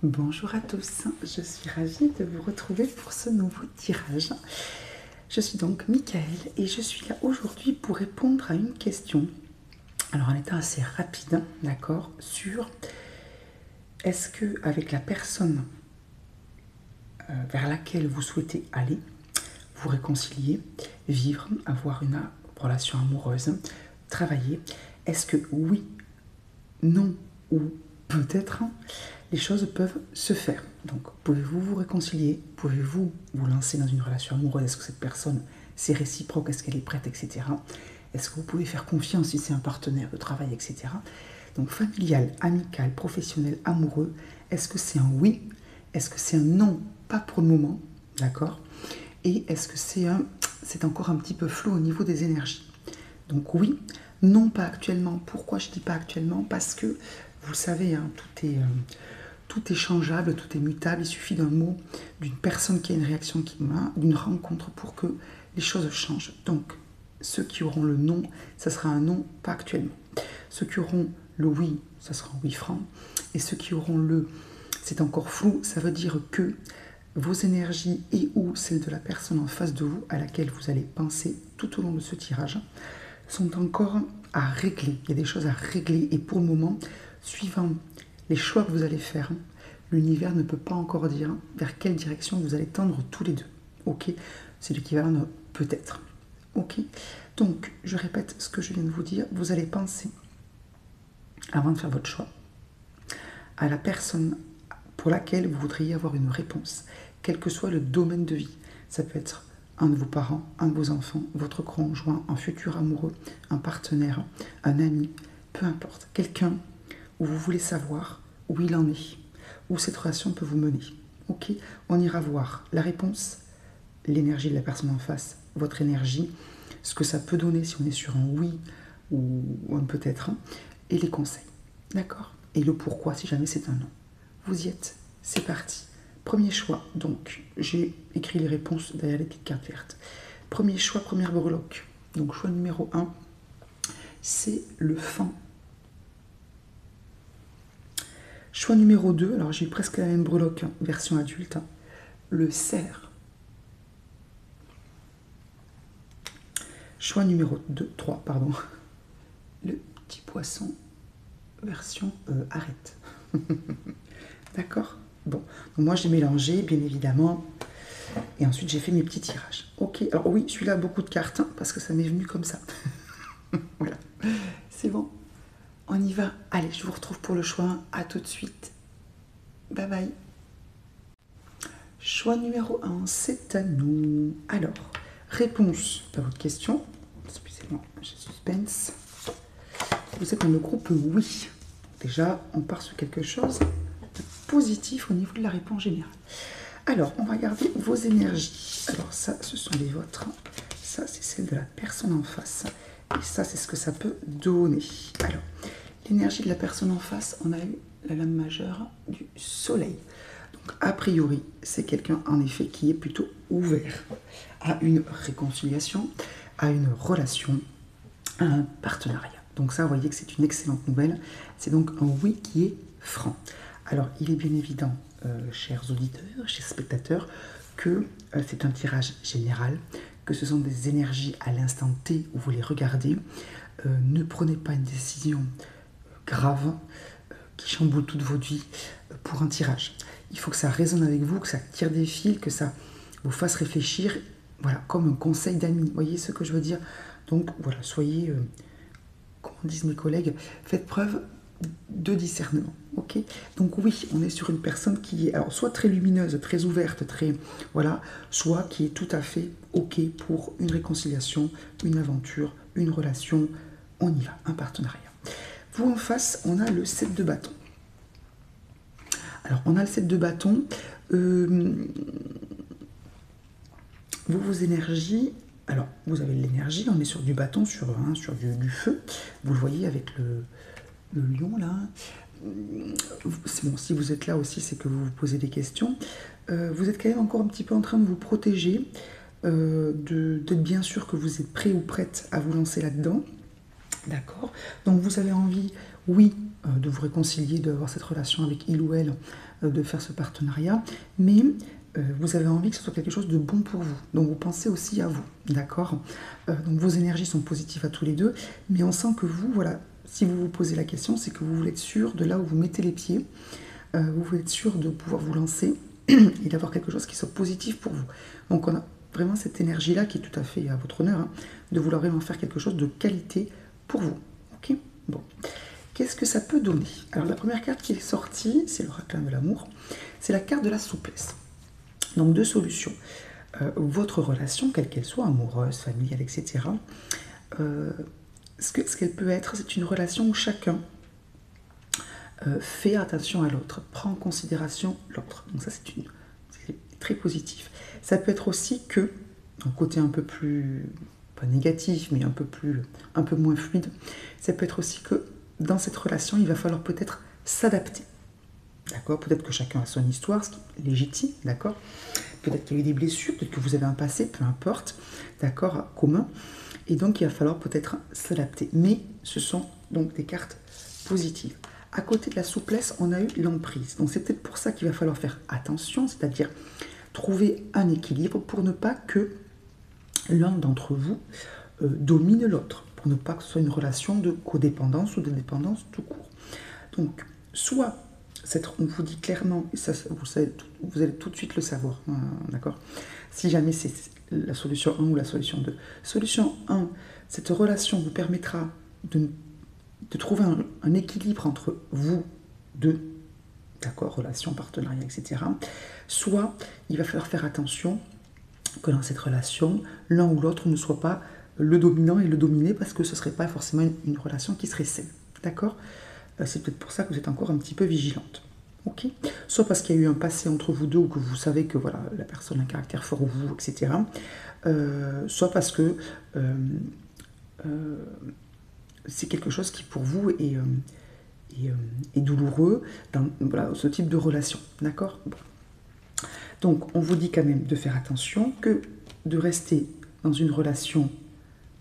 Bonjour à tous, je suis ravie de vous retrouver pour ce nouveau tirage. Je suis donc Michael et je suis là aujourd'hui pour répondre à une question. Alors en étant assez rapide, d'accord, sur est-ce que avec la personne vers laquelle vous souhaitez aller, vous réconcilier, vivre, avoir une relation amoureuse, travailler, est-ce que oui, non ou peut-être les choses peuvent se faire. Donc, pouvez-vous vous réconcilier? Pouvez-vous vous lancer dans une relation amoureuse? Est-ce que cette personne, c'est réciproque? Est-ce qu'elle est prête, etc. Est-ce que vous pouvez faire confiance si c'est un partenaire de travail, etc. Donc, familial, amical, professionnel, amoureux, est-ce que c'est un oui? Est-ce que c'est un non? Pas pour le moment, d'accord? Et est-ce que c'est encore un petit peu flou au niveau des énergies? Donc oui, non pas actuellement. Pourquoi je dis pas actuellement? Parce que, vous le savez, hein, tout est changeable, tout est mutable. Il suffit d'un mot, d'une personne qui a une réaction qui m'a, d'une rencontre pour que les choses changent. Donc, ceux qui auront le non, ça sera un non, pas actuellement. Ceux qui auront le oui, ça sera un oui franc. Et ceux qui auront le c'est encore flou, ça veut dire que vos énergies et ou celles de la personne en face de vous à laquelle vous allez penser tout au long de ce tirage sont encore à régler. Il y a des choses à régler et pour le moment, suivant les choix que vous allez faire, l'univers ne peut pas encore dire vers quelle direction vous allez tendre tous les deux. Ok? C'est l'équivalent de peut-être. Ok? Donc, je répète ce que je viens de vous dire. Vous allez penser, avant de faire votre choix, à la personne pour laquelle vous voudriez avoir une réponse, quel que soit le domaine de vie. Ça peut être un de vos parents, un de vos enfants, votre conjoint, un futur amoureux, un partenaire, un ami, peu importe. Quelqu'un où vous voulez savoir où il en est, où cette relation peut vous mener. Ok, on ira voir la réponse, l'énergie de la personne en face, votre énergie, ce que ça peut donner si on est sur un oui ou un peut-être, et les conseils. D'accord? Et le pourquoi si jamais c'est un non. Vous y êtes, c'est parti. Premier choix, donc j'ai écrit les réponses derrière les petites cartes vertes. Premier choix, première breloque. Donc choix numéro 1, c'est le fan. Choix numéro 2, alors j'ai presque la même breloque, hein, version adulte, hein, le cerf. Choix numéro 3, pardon, le petit poisson, version arrête. D'accord? Bon, donc moi j'ai mélangé, bien évidemment, et ensuite j'ai fait mes petits tirages. Ok, alors oui, celui-là a beaucoup de cartes, hein, parce que ça m'est venu comme ça. Voilà, c'est bon. On y va. Allez, je vous retrouve pour le choix. À tout de suite. Bye bye. Choix numéro 1, c'est à nous. Alors, réponse à votre question. Excusez-moi, j'ai suspense. Vous êtes dans le groupe oui. Déjà, on part sur quelque chose de positif au niveau de la réponse générale. Alors, on va regarder vos énergies. Alors ça, ce sont les vôtres. Ça, c'est celle de la personne en face. Et ça, c'est ce que ça peut donner. Alors, l'énergie de la personne en face, on a eu la lame majeure du soleil. Donc, a priori, c'est quelqu'un, en effet, qui est plutôt ouvert à une réconciliation, à une relation, à un partenariat. Donc ça, vous voyez que c'est une excellente nouvelle. C'est donc un oui qui est franc. Alors, il est bien évident, chers auditeurs, chers spectateurs, que c'est un tirage général, que ce sont des énergies à l'instant T où vous les regardez. Ne prenez pas une décision grave qui chamboule toute votre vie pour un tirage. Il faut que ça résonne avec vous, que ça tire des fils, que ça vous fasse réfléchir, voilà, comme un conseil d'amis. Vous voyez ce que je veux dire? Donc voilà, soyez, comme disent mes collègues, faites preuve de discernement. Ok? Donc oui, on est sur une personne qui est alors soit très lumineuse, très ouverte, très voilà, soit qui est tout à fait ok pour une réconciliation, une aventure, une relation. On y va, un partenariat. Vous en face, on a le 7 de bâton. Alors on a le 7 de bâton. Vos énergies. Alors vous avez l'énergie, on est sur du bâton, sur du feu. Vous le voyez avec le lion là. C'est bon, si vous êtes là aussi, c'est que vous vous posez des questions. Vous êtes quand même encore un petit peu en train de vous protéger, d'être bien sûr que vous êtes prêt ou prête à vous lancer là-dedans. D'accord? Donc vous avez envie, oui, de vous réconcilier, d'avoir cette relation avec il ou elle, de faire ce partenariat, mais vous avez envie que ce soit quelque chose de bon pour vous. Donc vous pensez aussi à vous, d'accord? Donc vos énergies sont positives à tous les deux, mais on sent que vous, voilà, si vous vous posez la question, c'est que vous voulez être sûr de là où vous mettez les pieds, vous voulez être sûr de pouvoir vous lancer et d'avoir quelque chose qui soit positif pour vous. Donc on a vraiment cette énergie-là qui est tout à fait à votre honneur, hein, de vouloir vraiment faire quelque chose de qualité pour vous. Ok? Bon. Qu'est-ce que ça peut donner? Alors la première carte qui est sortie, c'est l'oracle de l'amour, c'est la carte de la souplesse. Donc deux solutions. Votre relation, quelle qu'elle soit, amoureuse, familiale, etc., ce qu'elle peut être, c'est une relation où chacun fait attention à l'autre, prend en considération l'autre. Donc ça, c'est très positif. Ça peut être aussi que, un côté un peu plus, pas négatif, mais un peu moins fluide, ça peut être aussi que dans cette relation, il va falloir peut-être s'adapter. D'accord? Peut-être que chacun a son histoire, ce qui est légitime, d'accord? Peut-être qu'il y a eu des blessures, peut-être que vous avez un passé, peu importe, d'accord, commun. Et donc, il va falloir peut-être s'adapter. Mais ce sont donc des cartes positives. À côté de la souplesse, on a eu l'emprise. Donc, c'est peut-être pour ça qu'il va falloir faire attention, c'est-à-dire trouver un équilibre pour ne pas que l'un d'entre vous domine l'autre, pour ne pas que ce soit une relation de codépendance ou de dépendance tout court. Donc, soit on vous dit clairement, et ça, vous allez tout de suite le savoir, hein, d'accord? Si jamais c'est la solution 1 ou la solution 2. Solution 1, cette relation vous permettra de trouver un équilibre entre vous deux, d'accord, relation, partenariat, etc. Soit il va falloir faire attention que dans cette relation, l'un ou l'autre ne soit pas le dominant et le dominé, parce que ce ne serait pas forcément une relation qui serait saine, d'accord? C'est peut-être pour ça que vous êtes encore un petit peu vigilante. Ok? Soit parce qu'il y a eu un passé entre vous deux, ou que vous savez que voilà, la personne a un caractère fort ou vous, etc. Soit parce que c'est quelque chose qui pour vous est douloureux dans voilà, ce type de relation. D'accord? Bon. Donc on vous dit quand même de faire attention, que de rester dans une relation,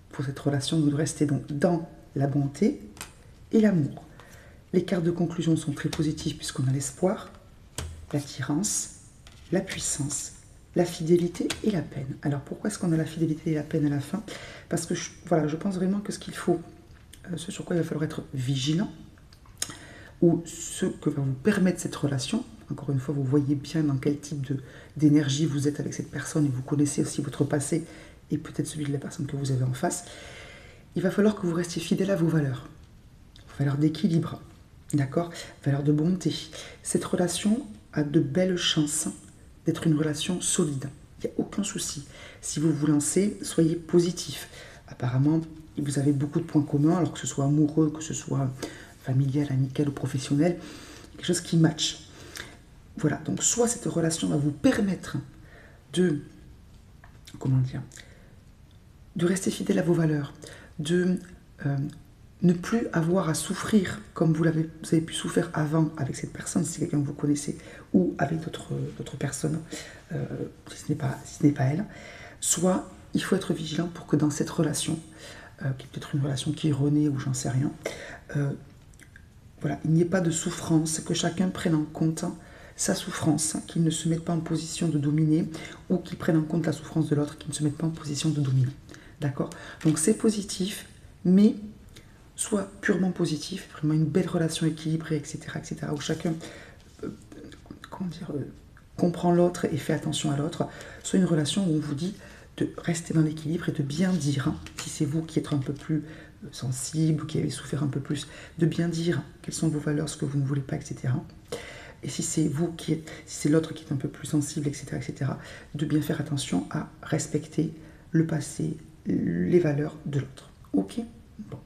pour cette relation, de rester donc dans la bonté et l'amour. Les cartes de conclusion sont très positives puisqu'on a l'espoir, l'attirance, la puissance, la fidélité et la peine. Alors pourquoi est-ce qu'on a la fidélité et la peine à la fin? Parce que voilà, je pense vraiment que ce qu'il faut, ce sur quoi il va falloir être vigilant, ou ce que va vous permettre cette relation, encore une fois, vous voyez bien dans quel type d'énergie vous êtes avec cette personne et vous connaissez aussi votre passé et peut-être celui de la personne que vous avez en face, il va falloir que vous restiez fidèle à vos valeurs d'équilibre, d'accord, valeurs de bonté. Cette relation a de belles chances d'être une relation solide. Il n'y a aucun souci. Si vous vous lancez, soyez positif. Apparemment, vous avez beaucoup de points communs, alors que ce soit amoureux, que ce soit familial, amical ou professionnel, quelque chose qui match. Voilà, donc soit cette relation va vous permettre de, comment dire, de rester fidèle à vos valeurs, de ne plus avoir à souffrir comme vous avez pu souffrir avant avec cette personne, si c'est quelqu'un que vous connaissez, ou avec d'autres personnes, si ce n'est pas elle. Soit il faut être vigilant pour que dans cette relation, qui est peut-être une relation qui est erronée ou j'en sais rien, voilà, il n'y ait pas de souffrance, que chacun prenne en compte sa souffrance, qu'il ne se mette pas en position de dominer, ou qu'il prenne en compte la souffrance de l'autre, qu'il ne se mette pas en position de dominer. D'accord? Donc c'est positif, mais soit purement positif, vraiment une belle relation équilibrée, etc., où chacun comprend l'autre et fait attention à l'autre, soit une relation où on vous dit de rester dans l'équilibre et de bien dire, si c'est vous qui êtes un peu plus sensible, ou qui avez souffert un peu plus, de bien dire quelles sont vos valeurs, ce que vous ne voulez pas, etc. Et si c'est vous si c'est l'autre qui est un peu plus sensible, etc., de bien faire attention à respecter le passé, les valeurs de l'autre. Ok? Bon.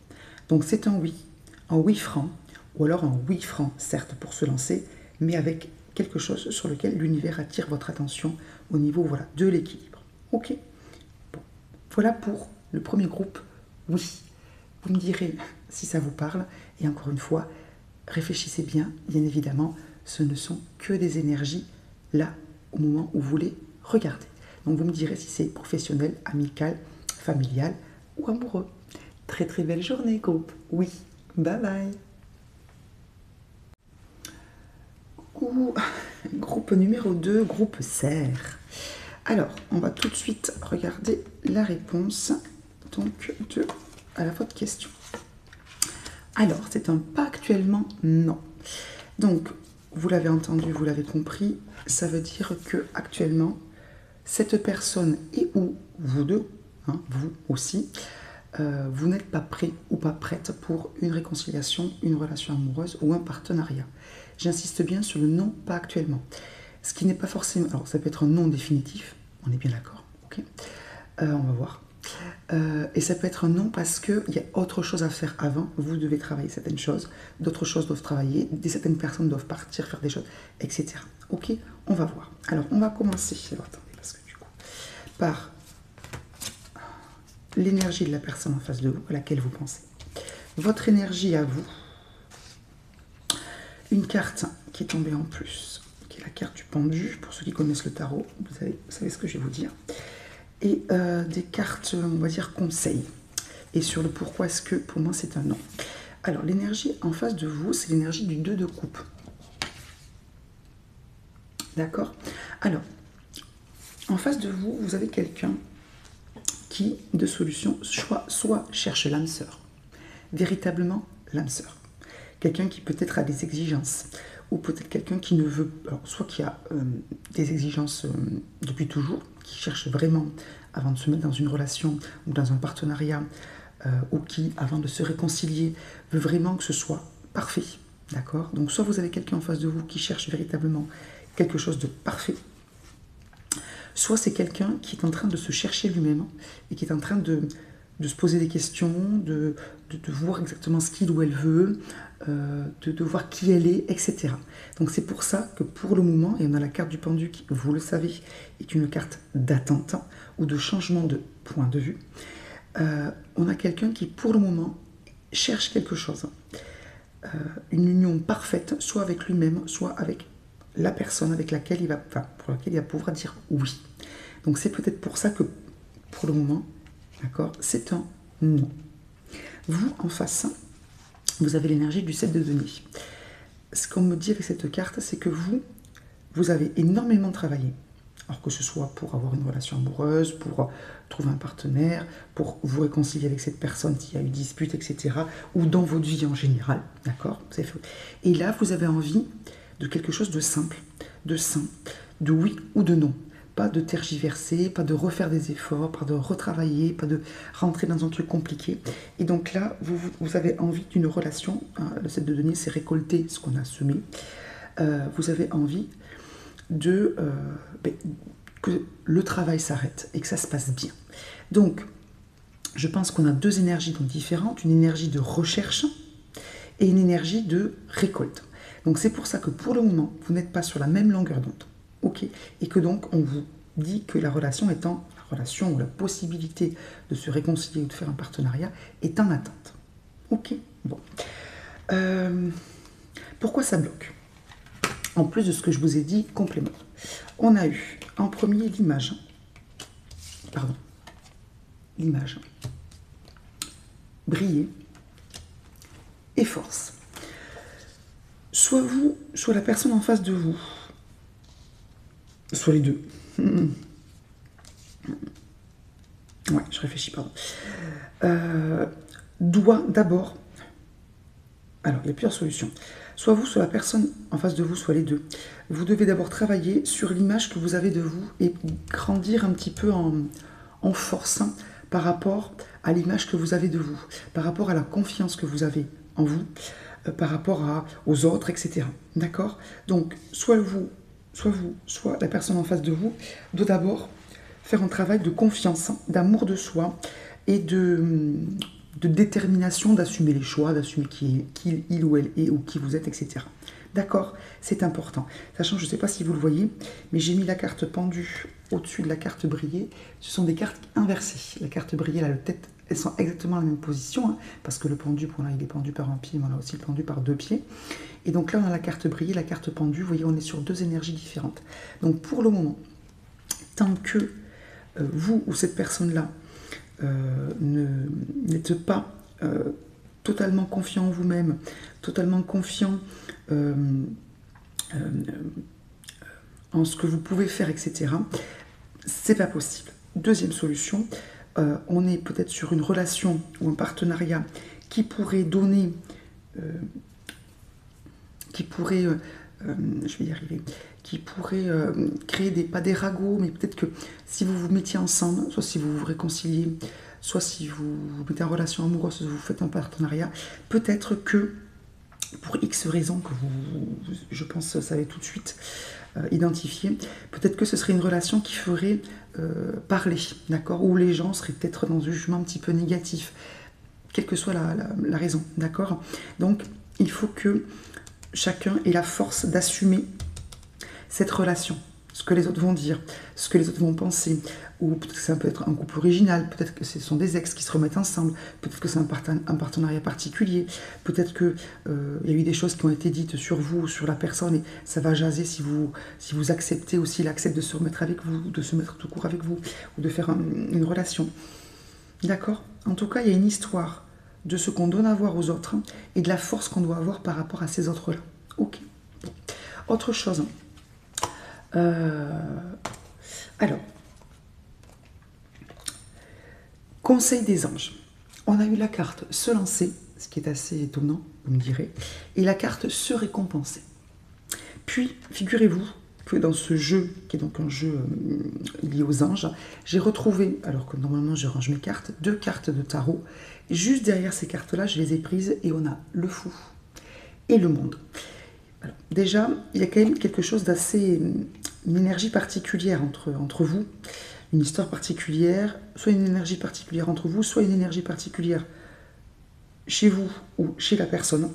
Donc c'est un oui franc, ou alors un oui franc, certes, pour se lancer, mais avec quelque chose sur lequel l'univers attire votre attention au niveau voilà, de l'équilibre. Ok? Bon. Voilà pour le premier groupe, oui. Vous me direz si ça vous parle, et encore une fois, réfléchissez bien évidemment, ce ne sont que des énergies là, au moment où vous les regardez. Donc vous me direz si c'est professionnel, amical, familial ou amoureux. Très très belle journée, groupe. Oui, bye bye. coup, groupe numéro 2, groupe Serre. Alors, on va tout de suite regarder la réponse donc, à votre question. Alors, c'est un pas actuellement, non. Donc, vous l'avez entendu, vous l'avez compris, ça veut dire que actuellement, cette personne et ou vous deux, hein, vous aussi, vous n'êtes pas prêt ou pas prête pour une réconciliation, une relation amoureuse ou un partenariat. J'insiste bien sur le non, pas actuellement. Ce qui n'est pas forcément... Alors, ça peut être un non définitif, on est bien d'accord, ok, on va voir. Et ça peut être un non parce qu'il y a autre chose à faire avant. Vous devez travailler certaines choses, d'autres choses doivent travailler, certaines personnes doivent partir faire des choses, etc. Ok, on va voir. Alors, on va commencer, alors, attendez, parce que du coup, par l'énergie de la personne en face de vous, à laquelle vous pensez. Votre énergie à vous. Une carte qui est tombée en plus, qui est la carte du pendu. Pour ceux qui connaissent le tarot, vous savez ce que je vais vous dire. Et des cartes, on va dire, conseils. Et sur le pourquoi est-ce que, pour moi, c'est un non. Alors, l'énergie en face de vous, c'est l'énergie du 2 de coupe. D'accord? Alors, en face de vous, vous avez quelqu'un qui, de solution, soit cherche l'âme sœur. Véritablement, l'âme sœur. Quelqu'un qui peut-être a des exigences. Ou peut-être quelqu'un qui ne veut... Alors, soit qui a des exigences depuis toujours, qui cherche vraiment, avant de se mettre dans une relation ou dans un partenariat, ou qui, avant de se réconcilier, veut vraiment que ce soit parfait. D'accord? Donc, soit vous avez quelqu'un en face de vous qui cherche véritablement quelque chose de parfait, soit c'est quelqu'un qui est en train de se chercher lui-même et qui est en train de se poser des questions, de voir exactement ce qu'il ou elle veut, de voir qui elle est, etc. Donc c'est pour ça que pour le moment, et on a la carte du pendu qui, vous le savez, est une carte d'attente ou de changement de point de vue. On a quelqu'un qui, pour le moment, cherche quelque chose. Une union parfaite, soit avec lui-même, soit avec la personne avec laquelle pour laquelle il va pouvoir dire oui. Donc c'est peut-être pour ça que, pour le moment, d'accord, c'est un non. Vous, en face, vous avez l'énergie du 7 de denier. Ce qu'on me dit avec cette carte, c'est que vous avez énormément travaillé. Alors que ce soit pour avoir une relation amoureuse, pour trouver un partenaire, pour vous réconcilier avec cette personne s'il y a eu dispute, etc. Ou dans votre vie en général, d'accord? Et là, vous avez envie de quelque chose de simple, de sain, de oui ou de non. Pas de tergiverser, pas de refaire des efforts, pas de retravailler, pas de rentrer dans un truc compliqué. Et donc là, vous avez envie d'une relation, hein, le 7 de denier, c'est récolter ce qu'on a semé. Vous avez envie que le travail s'arrête et que ça se passe bien. Donc, je pense qu'on a deux énergies donc différentes, une énergie de recherche et une énergie de récolte. Donc c'est pour ça que pour le moment, vous n'êtes pas sur la même longueur d'onde. Ok, et que donc on vous dit que la relation ou la possibilité de se réconcilier ou de faire un partenariat est en attente. Ok, bon. Pourquoi ça bloque? En plus de ce que je vous ai dit, complément. On a eu en premier l'image. Pardon. L'image. Briller et force. Soit vous, soit la personne en face de vous, soit les deux. Ouais, je réfléchis, pardon. Doit d'abord... Alors, il y a plusieurs solutions. Soit vous, soit la personne en face de vous, soit les deux. Vous devez d'abord travailler sur l'image que vous avez de vous et grandir un petit peu en force par rapport à l'image que vous avez de vous, par rapport à la confiance que vous avez en vous, par rapport aux autres, etc. D'accord? Donc, soit la personne en face de vous doit d'abord faire un travail de confiance, d'amour de soi et de détermination d'assumer les choix, d'assumer qui il ou elle est ou qui vous êtes, etc. D'accord? C'est important. Sachant, je ne sais pas si vous le voyez, mais j'ai mis la carte pendue au-dessus de la carte brillée. Ce sont des cartes inversées. La carte brillée, la tête, elles sont exactement à la même position, hein, parce que le pendu, pour là, il est pendu par un pied, mais on a aussi le pendu par deux pieds. Et donc là, on a la carte brillée, la carte pendue. Vous voyez, on est sur deux énergies différentes. Donc pour le moment, tant que vous ou cette personne-là n'êtes pas totalement confiant en vous-même, totalement confiant en ce que vous pouvez faire, etc., c'est pas possible. Deuxième solution, on est peut-être sur une relation ou un partenariat qui pourrait donner, je vais y arriver, qui pourrait créer pas des ragots, mais peut-être que si vous vous mettiez ensemble, soit si vous vous réconciliez, soit si vous vous mettez en relation amoureuse, soit vous faites un partenariat, peut-être que pour X raisons que vous, je pense, savez tout de suite identifier, peut-être que ce serait une relation qui ferait parler, d'accord, où les gens seraient peut-être dans un jugement un petit peu négatif, quelle que soit la raison, d'accord. Donc, il faut que chacun ait la force d'assumer cette relation, ce que les autres vont dire, ce que les autres vont penser, ou peut-être que ça peut être un couple original, peut-être que ce sont des ex qui se remettent ensemble, peut-être que c'est un partenariat particulier, peut-être qu'il y a eu des choses qui ont été dites sur vous, sur la personne, et ça va jaser si vous acceptez aussi, il accepte de se remettre avec vous, de se mettre tout court avec vous, ou de faire une relation. D'accord? En tout cas, il y a une histoire de ce qu'on donne à voir aux autres et de la force qu'on doit avoir par rapport à ces autres-là. Ok. Autre chose. Alors, conseil des anges. On a eu la carte se lancer, ce qui est assez étonnant, vous me direz, et la carte se récompenser. Puis, figurez-vous que dans ce jeu, qui est donc un jeu lié aux anges, j'ai retrouvé, alors que normalement je range mes cartes, 2 cartes de tarot. Et juste derrière ces cartes-là, je les ai prises et on a le fou et le monde. Alors, déjà, il y a quand même quelque chose d'assez... une énergie particulière entre vous, une histoire particulière, soit une énergie particulière entre vous, soit une énergie particulière chez vous ou chez la personne,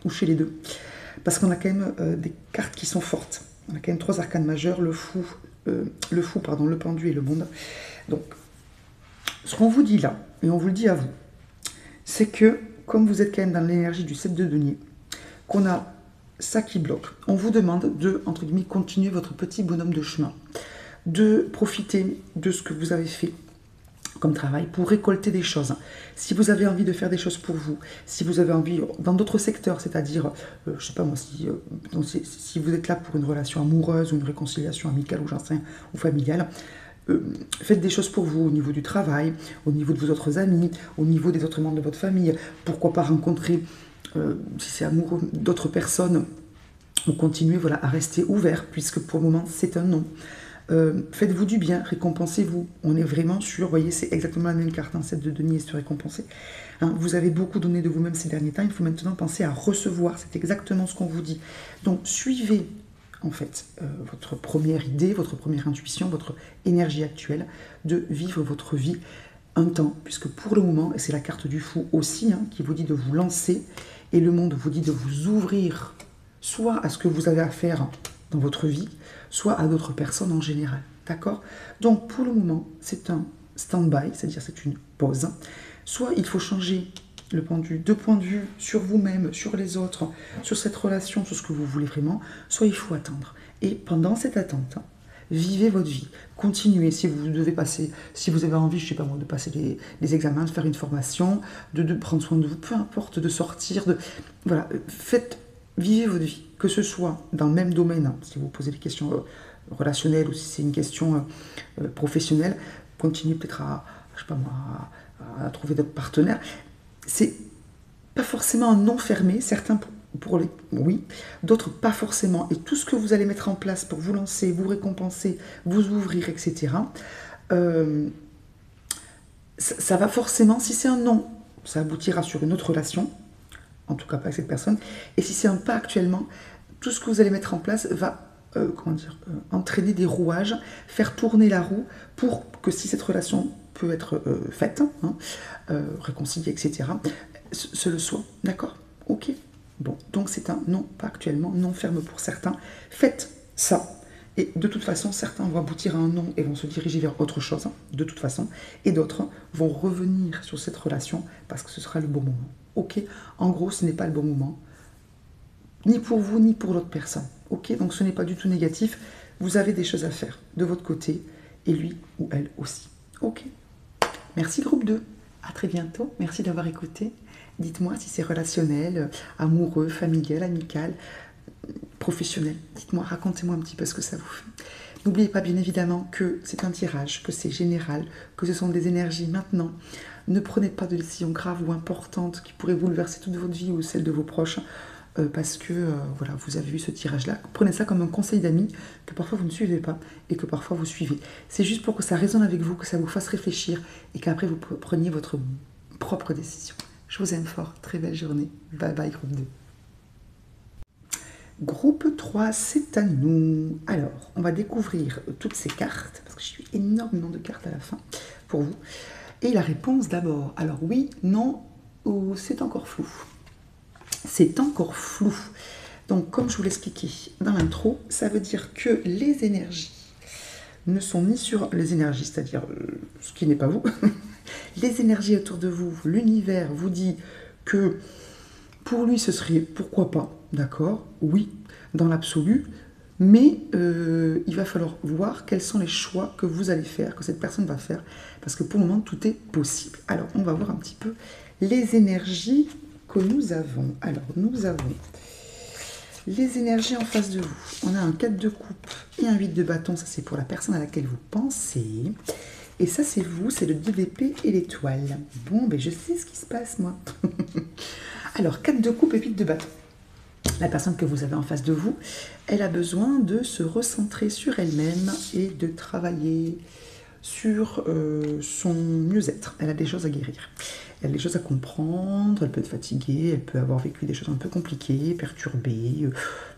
ou chez les deux. Parce qu'on a quand même des cartes qui sont fortes. On a quand même 3 arcanes majeurs, le pendu et le monde. Donc, ce qu'on vous dit là, et on vous le dit à vous, c'est que, comme vous êtes quand même dans l'énergie du 7 de denier, qu'on a ça qui bloque, on vous demande de, entre guillemets, continuer votre petit bonhomme de chemin, de profiter de ce que vous avez fait comme travail pour récolter des choses. Si vous avez envie de faire des choses pour vous, si vous avez envie dans d'autres secteurs, c'est-à-dire, je sais pas moi, si vous êtes là pour une relation amoureuse ou une réconciliation amicale ou j'en sais rien, ou familiale, faites des choses pour vous au niveau du travail, au niveau de vos autres amis, au niveau des autres membres de votre famille. Pourquoi pas rencontrer, si c'est amoureux, d'autres personnes, ou continuer à rester ouvert, puisque pour le moment c'est un non. Faites-vous du bien, récompensez-vous. On est vraiment sur, vous voyez, c'est exactement la même carte, 7 de denier, se récompenser. Vous avez beaucoup donné de vous-même ces derniers temps, il faut maintenant penser à recevoir, c'est exactement ce qu'on vous dit. Donc suivez en fait votre première idée, votre première intuition, votre énergie actuelle de vivre votre vie un temps, puisque pour le moment, et c'est la carte du fou aussi, qui vous dit de vous lancer, et le monde vous dit de vous ouvrir, soit à ce que vous avez à faire dans votre vie, soit à d'autres personnes en général. D'accord? Donc, pour le moment, c'est un stand-by, c'est-à-dire c'est une pause. Soit il faut changer le point de vue sur vous-même, sur les autres, sur cette relation, sur ce que vous voulez vraiment, soit il faut attendre. Et pendant cette attente, vivez votre vie. Continuez si vous devez passer, si vous avez envie, je sais pas moi, de passer les examens, de faire une formation, de prendre soin de vous, peu importe, de sortir, voilà, vivez votre vie, que ce soit dans le même domaine, si vous posez des questions relationnelles ou si c'est une question professionnelle, continuez peut-être je sais pas moi, à trouver d'autres partenaires. C'est pas forcément un non fermé, certains oui, d'autres pas forcément. Et tout ce que vous allez mettre en place pour vous lancer, vous récompenser, vous ouvrir, etc., ça va forcément, si c'est un non, ça aboutira sur une autre relation, en tout cas pas avec cette personne, et si c'est un pas actuellement, tout ce que vous allez mettre en place va entraîner des rouages, faire tourner la roue pour que si cette relation peut être faite, réconciliée, etc., ce le soit. D'accord? Ok. Bon, donc c'est un non, pas actuellement, non ferme pour certains. Faites ça. Et de toute façon, certains vont aboutir à un non et vont se diriger vers autre chose, de toute façon. Et d'autres vont revenir sur cette relation parce que ce sera le bon moment. Ok? En gros, ce n'est pas le bon moment, ni pour vous, ni pour l'autre personne. Ok? Donc ce n'est pas du tout négatif. Vous avez des choses à faire de votre côté, et lui ou elle aussi. Ok? Merci groupe 2. À très bientôt. Merci d'avoir écouté. Dites-moi si c'est relationnel, amoureux, familial, amical. professionnel. Dites-moi, racontez-moi un petit peu ce que ça vous fait. N'oubliez pas bien évidemment que c'est un tirage, que c'est général, que ce sont des énergies maintenant. Ne prenez pas de décisions graves ou importantes qui pourraient bouleverser toute votre vie ou celle de vos proches parce que voilà, vous avez eu ce tirage-là. Prenez ça comme un conseil d'amis que parfois vous ne suivez pas et que parfois vous suivez. C'est juste pour que ça résonne avec vous, que ça vous fasse réfléchir et qu'après vous preniez votre propre décision. Je vous aime fort. Très belle journée. Bye bye, groupe 2. Groupe 3, c'est à nous. Alors, on va découvrir toutes ces cartes, parce que j'ai eu énormément de cartes à la fin pour vous. Et la réponse d'abord. Alors oui, non, ou c'est encore flou. C'est encore flou. Donc, comme je vous l'expliquais dans l'intro, ça veut dire que les énergies ne sont ni sur les énergies, c'est-à-dire ce qui n'est pas vous. Les énergies autour de vous, l'univers vous dit que pour lui, ce serait pourquoi pas, d'accord? Oui, dans l'absolu, mais il va falloir voir quels sont les choix que vous allez faire, que cette personne va faire, parce que pour le moment, tout est possible. Alors, on va voir un petit peu les énergies que nous avons. Alors, nous avons les énergies en face de vous. On a un 4 de coupe et un 8 de bâton, ça c'est pour la personne à laquelle vous pensez. Et ça, c'est vous, c'est le 2 d'épée et l'étoile. Bon, ben je sais ce qui se passe, moi. Alors, 4 de coupe et 8 de bâton. La personne que vous avez en face de vous, elle a besoin de se recentrer sur elle-même et de travailler sur son mieux-être. Elle a des choses à guérir. Elle a des choses à comprendre, elle peut être fatiguée, elle peut avoir vécu des choses un peu compliquées, perturbée,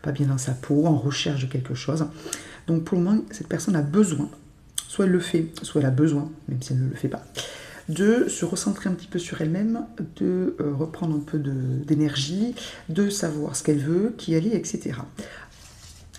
pas bien dans sa peau, en recherche de quelque chose. Donc, pour le moment, cette personne a besoin, soit elle le fait, soit elle a besoin, même si elle ne le fait pas, de se recentrer un petit peu sur elle-même, de reprendre un peu d'énergie, de savoir ce qu'elle veut, qui elle est, etc.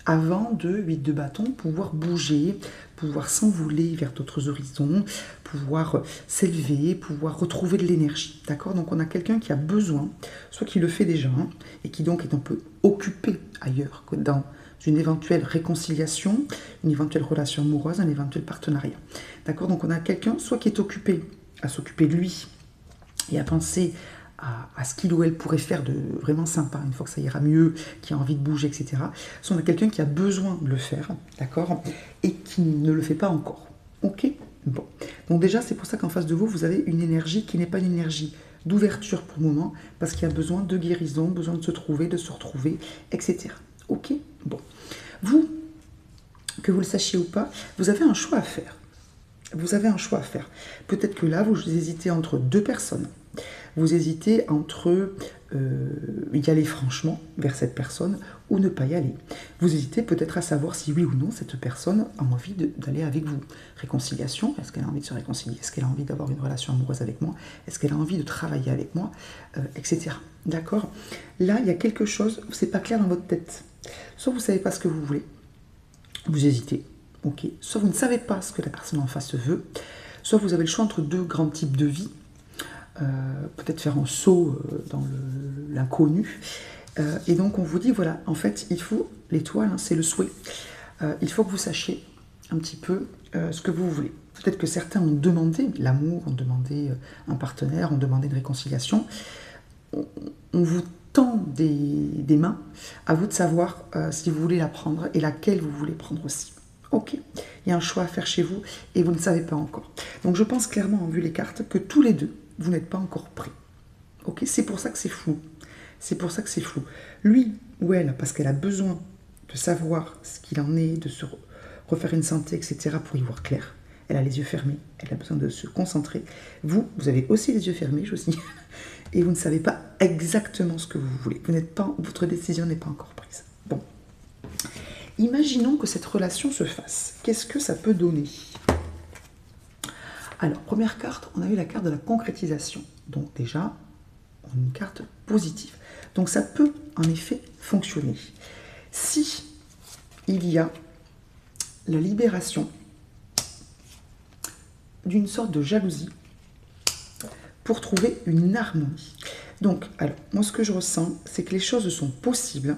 Avant de 8 de bâton, pouvoir bouger, pouvoir s'envoler vers d'autres horizons, pouvoir s'élever, pouvoir retrouver de l'énergie. D'accord? Donc on a quelqu'un qui a besoin, soit qui le fait déjà, hein, et qui donc est un peu occupé ailleurs que dans une éventuelle réconciliation, une éventuelle relation amoureuse, un éventuel partenariat. D'accord? Donc on a quelqu'un soit qui est occupé à s'occuper de lui et à penser à ce qu'il ou elle pourrait faire de vraiment sympa une fois que ça ira mieux, qui a envie de bouger, etc. Soit on a quelqu'un qui a besoin de le faire, d'accord, et qui ne le fait pas encore. Ok? Bon. Donc déjà, c'est pour ça qu'en face de vous, vous avez une énergie qui n'est pas une énergie d'ouverture pour le moment, parce qu'il y a besoin de guérison, besoin de se trouver, de se retrouver, etc. Ok? Bon. Vous, que vous le sachiez ou pas, vous avez un choix à faire. Vous avez un choix à faire. Peut-être que là, vous hésitez entre deux personnes. Vous hésitez entre y aller franchement vers cette personne ou ne pas y aller. Vous hésitez peut-être à savoir si oui ou non cette personne a envie d'aller avec vous. Réconciliation, est-ce qu'elle a envie de se réconcilier? Est-ce qu'elle a envie d'avoir une relation amoureuse avec moi? Est-ce qu'elle a envie de travailler avec moi? Etc. D'accord? Là, il y a quelque chose, c'est pas clair dans votre tête. Soit vous ne savez pas ce que vous voulez, vous hésitez. Okay. Soit vous ne savez pas ce que la personne en face veut, soit vous avez le choix entre deux grands types de vie, peut-être faire un saut dans l'inconnu, et donc on vous dit, voilà, en fait, il faut, l'étoile, hein, c'est le souhait, il faut que vous sachiez un petit peu ce que vous voulez. Peut-être que certains ont demandé l'amour, ont demandé un partenaire, ont demandé une réconciliation, on vous tend des mains, à vous de savoir si vous voulez la prendre et laquelle vous voulez prendre aussi. Ok, il y a un choix à faire chez vous et vous ne savez pas encore. Donc je pense clairement, en vue les cartes, que tous les deux, vous n'êtes pas encore prêts. Ok, c'est pour ça que c'est flou. C'est pour ça que c'est flou. Lui ou elle, parce qu'elle a besoin de savoir ce qu'il en est, de se refaire une santé, etc., pour y voir clair. Elle a les yeux fermés, elle a besoin de se concentrer. Vous, vous avez aussi les yeux fermés, je aussi, et vous ne savez pas exactement ce que vous voulez. Vous n'êtes pas, votre décision n'est pas encore prise. Bon. Imaginons que cette relation se fasse. Qu'est-ce que ça peut donner? Alors, première carte, on a eu la carte de la concrétisation. Donc déjà, on a une carte positive. Donc ça peut en effet fonctionner. Si il y a la libération d'une sorte de jalousie pour trouver une harmonie. Donc, alors, moi ce que je ressens, c'est que les choses sont possibles,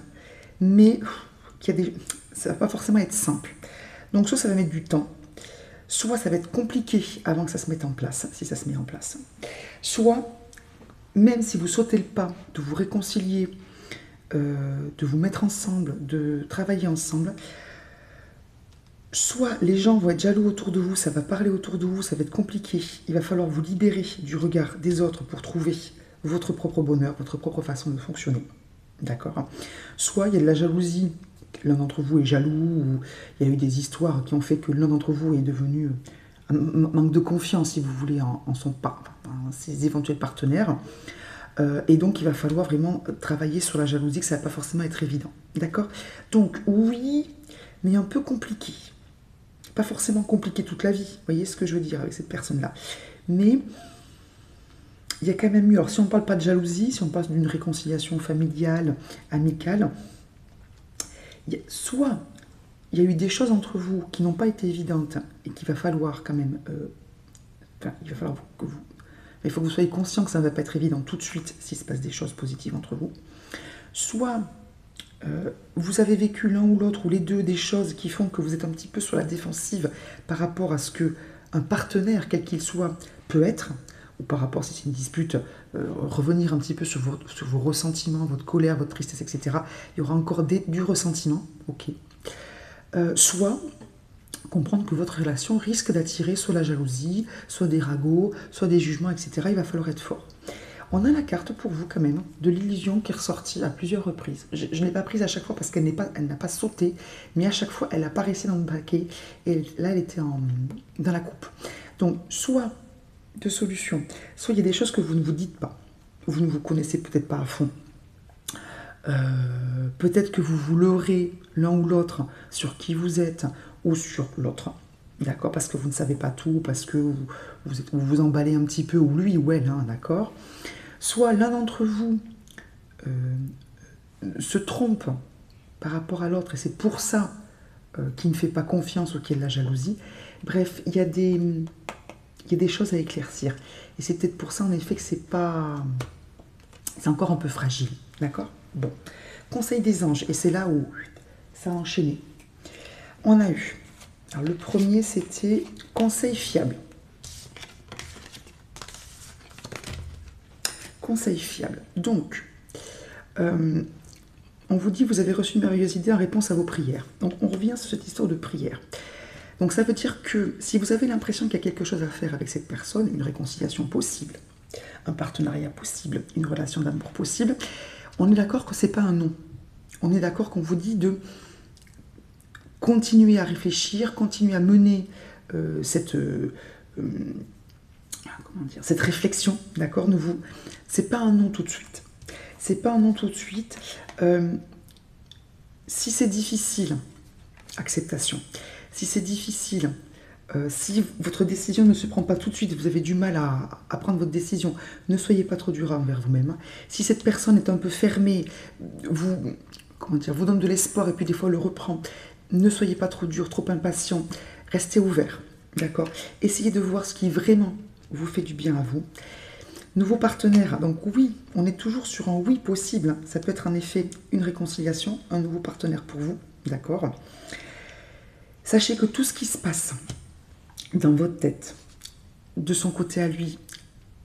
mais qu'il y a des... ça ne va pas forcément être simple. Donc soit ça va mettre du temps, soit ça va être compliqué avant que ça se mette en place, si ça se met en place. Soit, même si vous sautez le pas de vous réconcilier de vous mettre ensemble, de travailler ensemble. Soit les gens vont être jaloux autour de vous, ça va parler autour de vous, ça va être compliqué. Il va falloir vous libérer du regard des autres pour trouver votre propre bonheur, votre propre façon de fonctionner. D'accord? Soit il y a de la jalousie, l'un d'entre vous est jaloux, ou il y a eu des histoires qui ont fait que l'un d'entre vous est devenu un manque de confiance, si vous voulez, en ses éventuels partenaires. Et donc, il va falloir vraiment travailler sur la jalousie, que ça ne va pas forcément être évident. D'accord? Donc, oui, mais un peu compliqué. Pas forcément compliqué toute la vie, vous voyez ce que je veux dire avec cette personne-là. Mais il y a quand même mieux. Alors, si on ne parle pas de jalousie, si on parle d'une réconciliation familiale, amicale, soit il y a eu des choses entre vous qui n'ont pas été évidentes et qu'il va falloir quand même... il va falloir que vous... Il faut que vous soyez conscient que ça ne va pas être évident tout de suite s'il se passe des choses positives entre vous. Soit vous avez vécu l'un ou l'autre, ou les deux, des choses qui font que vous êtes un petit peu sur la défensive par rapport à ce qu'un partenaire, quel qu'il soit, peut être, ou par rapport, si c'est une dispute, revenir un petit peu sur vos ressentiments, votre colère, votre tristesse, etc. Il y aura encore du ressentiment, ok. Soit comprendre que votre relation risque d'attirer soit la jalousie, soit des ragots, soit des jugements, etc. Il va falloir être fort. On a la carte pour vous quand même, de l'illusion qui est ressortie à plusieurs reprises. Je ne l'ai pas prise à chaque fois parce qu'elle n'a pas sauté, mais à chaque fois, elle apparaissait dans le paquet, et là, elle était dans la coupe. Donc, soit deux solutions, soit il y a des choses que vous ne vous dites pas, vous ne vous connaissez peut-être pas à fond. Peut-être que vous vous leurrez l'un ou l'autre sur qui vous êtes ou sur l'autre. D'accord? Parce que vous ne savez pas tout, parce que vous vous emballez un petit peu, ou lui ou elle, hein, d'accord? Soit l'un d'entre vous se trompe par rapport à l'autre, et c'est pour ça qu'il ne fait pas confiance ou qu'il y a de la jalousie. Bref, il y a des choses à éclaircir. Et c'est peut-être pour ça, en effet, que c'est encore un peu fragile. D'accord? Bon. Conseil des anges, et c'est là où ça a enchaîné. On a eu... Alors, le premier, c'était conseil fiable. Conseil fiable. Donc, on vous dit, vous avez reçu une merveilleuse idée en réponse à vos prières. Donc, on revient sur cette histoire de prière. Donc, ça veut dire que si vous avez l'impression qu'il y a quelque chose à faire avec cette personne, une réconciliation possible, un partenariat possible, une relation d'amour possible, on est d'accord que ce n'est pas un non. On est d'accord qu'on vous dit de continuer à réfléchir, continuer à mener cette réflexion, d'accord? C'est pas un non tout de suite. C'est pas un non tout de suite. Si c'est difficile, acceptation. Si c'est difficile, si votre décision ne se prend pas tout de suite, vous avez du mal à prendre votre décision, ne soyez pas trop dur envers vous-même. Si cette personne est un peu fermée, vous donne de l'espoir et puis des fois le reprend, ne soyez pas trop dur, trop impatient, restez ouvert, d'accord? Essayez de voir ce qui vraiment vous fait du bien à vous. Nouveau partenaire, donc oui, on est toujours sur un oui possible. Ça peut être en effet une réconciliation, un nouveau partenaire pour vous, d'accord? Sachez que tout ce qui se passe dans votre tête, de son côté à lui,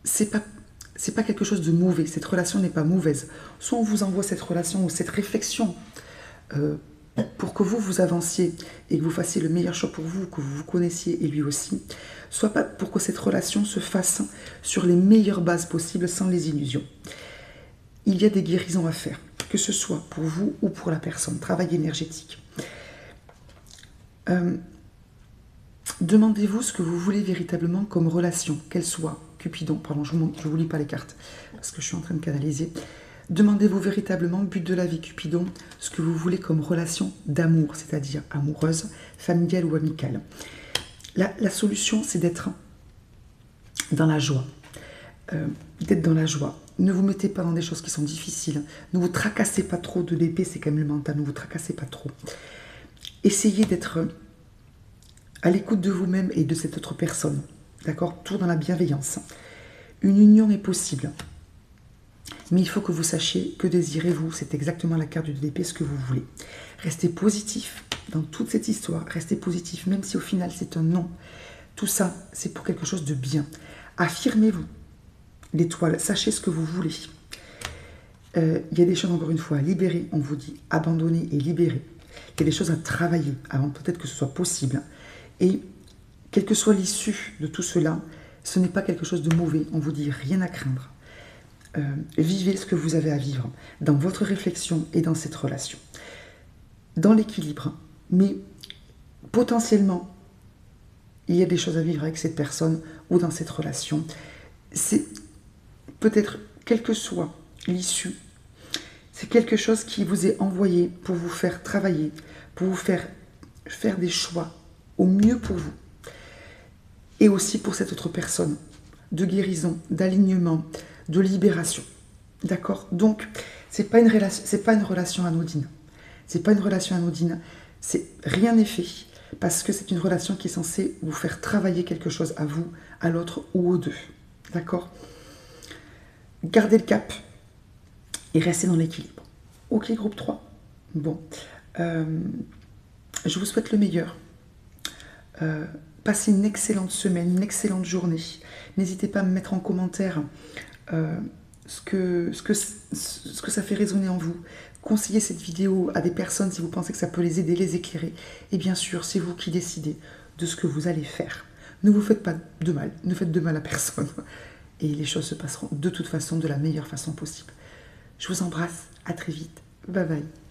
c'est pas quelque chose de mauvais. Cette relation n'est pas mauvaise. Soit on vous envoie cette relation ou cette réflexion pour que vous avanciez et que vous fassiez le meilleur choix pour vous, que vous vous connaissiez et lui aussi, soit pas pour que cette relation se fasse sur les meilleures bases possibles sans les illusions. Il y a des guérisons à faire, que ce soit pour vous ou pour la personne, travail énergétique. Demandez-vous ce que vous voulez véritablement comme relation, qu'elle soit. Cupidon, pardon, je ne vous lis pas les cartes parce que je suis en train de canaliser. Demandez-vous véritablement, but de la vie Cupidon, ce que vous voulez comme relation d'amour, c'est-à-dire amoureuse, familiale ou amicale. La solution, c'est d'être dans la joie. D'être dans la joie. Ne vous mettez pas dans des choses qui sont difficiles. Ne vous tracassez pas trop de l'épée, c'est quand même le mental. Ne vous tracassez pas trop. Essayez d'être à l'écoute de vous-même et de cette autre personne. D'accord? Tout dans la bienveillance. Une union est possible. Mais il faut que vous sachiez que désirez-vous. C'est exactement la carte de l'épée, ce que vous voulez. Restez positif dans toute cette histoire. Restez positif, même si au final c'est un non. Tout ça, c'est pour quelque chose de bien. Affirmez-vous. L'étoile, sachez ce que vous voulez. Il y a des choses, encore une fois, à libérer. On vous dit abandonner et libérer. Il y a des choses à travailler avant peut-être que ce soit possible. Et quelle que soit l'issue de tout cela, ce n'est pas quelque chose de mauvais. On vous dit rien à craindre. Vivez ce que vous avez à vivre dans votre réflexion et dans cette relation. Dans l'équilibre, mais potentiellement, il y a des choses à vivre avec cette personne ou dans cette relation. C'est peut-être, quelle que soit l'issue, c'est quelque chose qui vous est envoyé pour vous faire travailler, pour vous faire des choix au mieux pour vous. Et aussi pour cette autre personne, de guérison, d'alignement, de libération. D'accord? Donc, c'est pas une relation anodine. C'est pas une relation anodine. Rien n'est fait parce que c'est une relation qui est censée vous faire travailler quelque chose à vous, à l'autre ou aux deux. D'accord? Gardez le cap et restez dans l'équilibre. Ok, groupe 3. Bon. Je vous souhaite le meilleur. Passez une excellente semaine, une excellente journée. N'hésitez pas à me mettre en commentaire ce que ça fait résonner en vous. Conseillez cette vidéo à des personnes si vous pensez que ça peut les aider, les éclairer. Et bien sûr, c'est vous qui décidez de ce que vous allez faire. Ne vous faites pas de mal, ne faites de mal à personne. Et les choses se passeront de toute façon de la meilleure façon possible. Je vous embrasse, à très vite. Bye bye.